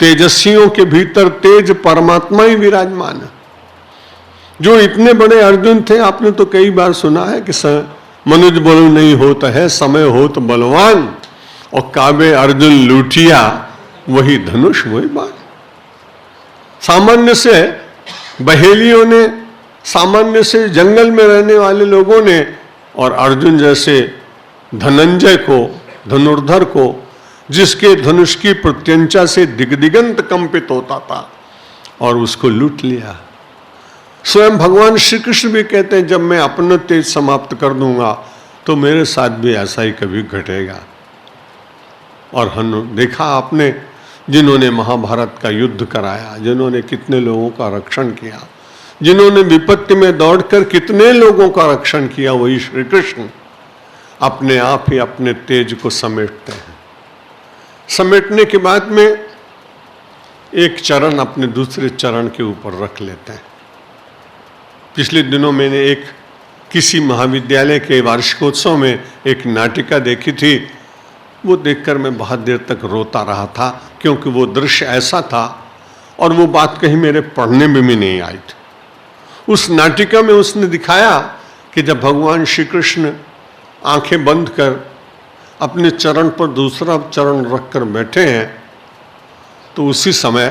तेजस्वियों के भीतर तेज परमात्मा ही विराजमान है। जो इतने बड़े अर्जुन थे, आपने तो कई बार सुना है कि मनुज बल नहीं होता है, समय हो तो बलवान, और काबे अर्जुन लूटिया वही धनुष वही बाण। सामान्य से बहेलियों ने, सामान्य से जंगल में रहने वाले लोगों ने, और अर्जुन जैसे धनंजय को, धनुर्धर को, जिसके धनुष की प्रत्यंचा से दिग्दिगंत कंपित होता था, और उसको लूट लिया। स्वयं भगवान श्री कृष्ण भी कहते हैं, जब मैं अपना तेज समाप्त कर दूंगा तो मेरे साथ भी ऐसा ही कभी घटेगा। और देखा आपने, जिन्होंने महाभारत का युद्ध कराया, जिन्होंने कितने लोगों का रक्षण किया, जिन्होंने विपत्ति में दौड़कर कितने लोगों का रक्षण किया, वही श्री कृष्ण अपने आप ही अपने तेज को समेटते हैं। समेटने के बाद में एक चरण अपने दूसरे चरण के ऊपर रख लेते हैं। पिछले दिनों मैंने एक किसी महाविद्यालय के वार्षिकोत्सव में एक नाटिका देखी थी। वो देखकर मैं बहुत देर तक रोता रहा था, क्योंकि वो दृश्य ऐसा था और वो बात कहीं मेरे पढ़ने में भी नहीं आई थी। उस नाटिका में उसने दिखाया कि जब भगवान श्री कृष्ण आंखें बंद कर अपने चरण पर दूसरा चरण रखकर बैठे हैं, तो उसी समय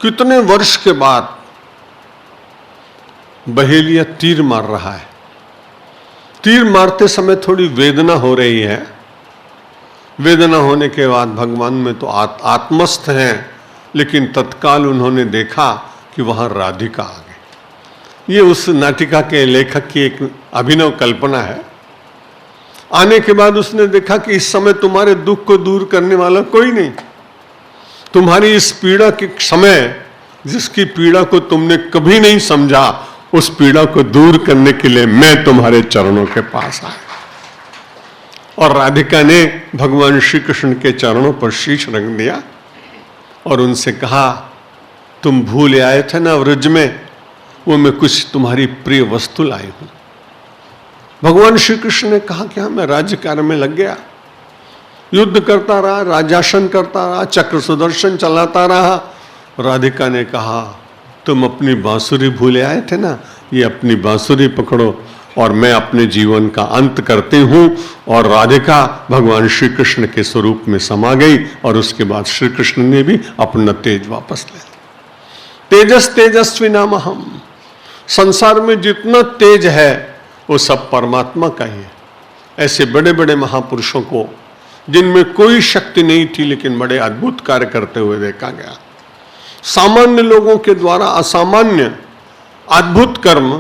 कितने वर्ष के बाद बहेलिया तीर मार रहा है। तीर मारते समय थोड़ी वेदना हो रही है। वेदना होने के बाद भगवान में तो आत्मस्थ हैं, लेकिन तत्काल उन्होंने देखा कि वहां राधिका आ गई। ये उस नाटिका के लेखक की एक अभिनव कल्पना है। आने के बाद उसने देखा कि इस समय तुम्हारे दुख को दूर करने वाला कोई नहीं। तुम्हारी इस पीड़ा के समय, जिसकी पीड़ा को तुमने कभी नहीं समझा, उस पीड़ा को दूर करने के लिए मैं तुम्हारे चरणों के पास आया। और राधिका ने भगवान श्री कृष्ण के चरणों पर शीश रख दिया और उनसे कहा, तुम भूल आए थे ना व्रज में, वो मैं कुछ तुम्हारी प्रिय वस्तु लाई हूं। भगवान श्री कृष्ण ने कहा कि हाँ, मैं राज्य कार्य में लग गया, युद्ध करता रहा, राजासन करता रहा, चक्र सुदर्शन चलाता रहा। राधिका ने कहा, तुम अपनी बांसुरी भूले आए थे ना, ये अपनी बांसुरी पकड़ो और मैं अपने जीवन का अंत करती हूं। और राधिका भगवान श्री कृष्ण के स्वरूप में समा गई और उसके बाद श्री कृष्ण ने भी अपना तेज वापस ले लिया। तेजस तेजस्वी नाम हम। संसार में जितना तेज है वो सब परमात्मा का ही है। ऐसे बड़े बड़े महापुरुषों को, जिनमें कोई शक्ति नहीं थी लेकिन बड़े अद्भुत कार्य करते हुए देखा गया। सामान्य लोगों के द्वारा असामान्य अद्भुत कर्म।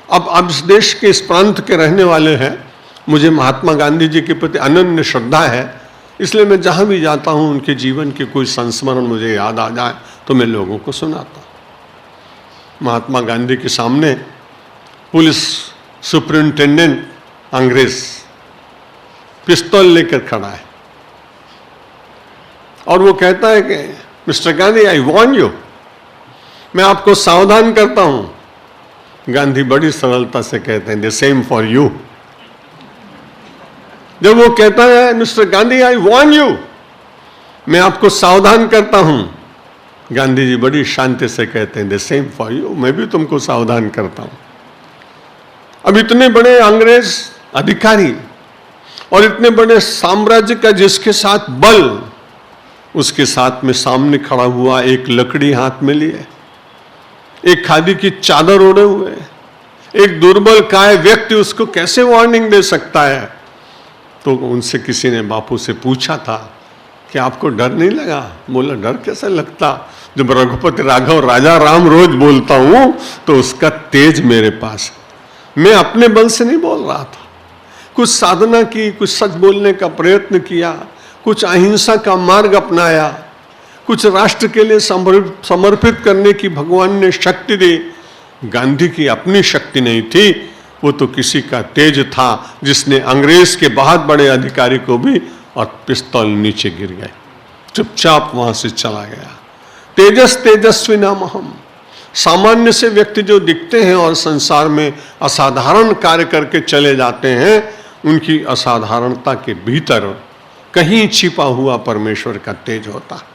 अब इस देश के, इस प्रांत के रहने वाले हैं, मुझे महात्मा गांधी जी के प्रति अनन्य श्रद्धा है, इसलिए मैं जहां भी जाता हूं उनके जीवन के कोई संस्मरण मुझे याद आ जाए तो मैं लोगों को सुनाता हूं। महात्मा गांधी के सामने पुलिस सुपरिंटेंडेंट अंग्रेज पिस्तौल लेकर खड़ा है और वो कहता है कि mister Gandhi, I warn you, मैं आपको सावधान करता हूं। गांधी बड़ी सरलता से कहते हैं, द सेम फॉर यू। जब वो कहता है mister Gandhi, I warn you, मैं आपको सावधान करता हूं, गांधी जी बड़ी शांति से कहते हैं, द सेम फॉर यू, मैं भी तुमको सावधान करता हूं। अब इतने बड़े अंग्रेज अधिकारी और इतने बड़े साम्राज्य का जिसके साथ बल, उसके साथ में सामने खड़ा हुआ एक लकड़ी हाथ में लिए, एक खादी की चादर ओढ़े हुए, एक दुर्बल काय व्यक्ति उसको कैसे वार्निंग दे सकता है? तो उनसे किसी ने बापू से पूछा था कि आपको डर नहीं लगा? बोला, डर कैसे लगता, जब रघुपति राघव राजा राम रोज बोलता हूं तो उसका तेज मेरे पास है। मैं अपने बल से नहीं बोल रहा था, कुछ साधना की, कुछ सच बोलने का प्रयत्न किया, कुछ अहिंसा का मार्ग अपनाया, कुछ राष्ट्र के लिए समर्पित करने की भगवान ने शक्ति दी। गांधी की अपनी शक्ति नहीं थी, वो तो किसी का तेज था जिसने अंग्रेज के बहुत बड़े अधिकारी को भी, और पिस्तौल नीचे गिर गए, चुपचाप वहां से चला गया। तेजस तेजस्वी नाम हम। सामान्य से व्यक्ति जो दिखते हैं और संसार में असाधारण कार्य करके चले जाते हैं, उनकी असाधारणता के भीतर कहीं छिपा हुआ परमेश्वर का तेज होता है।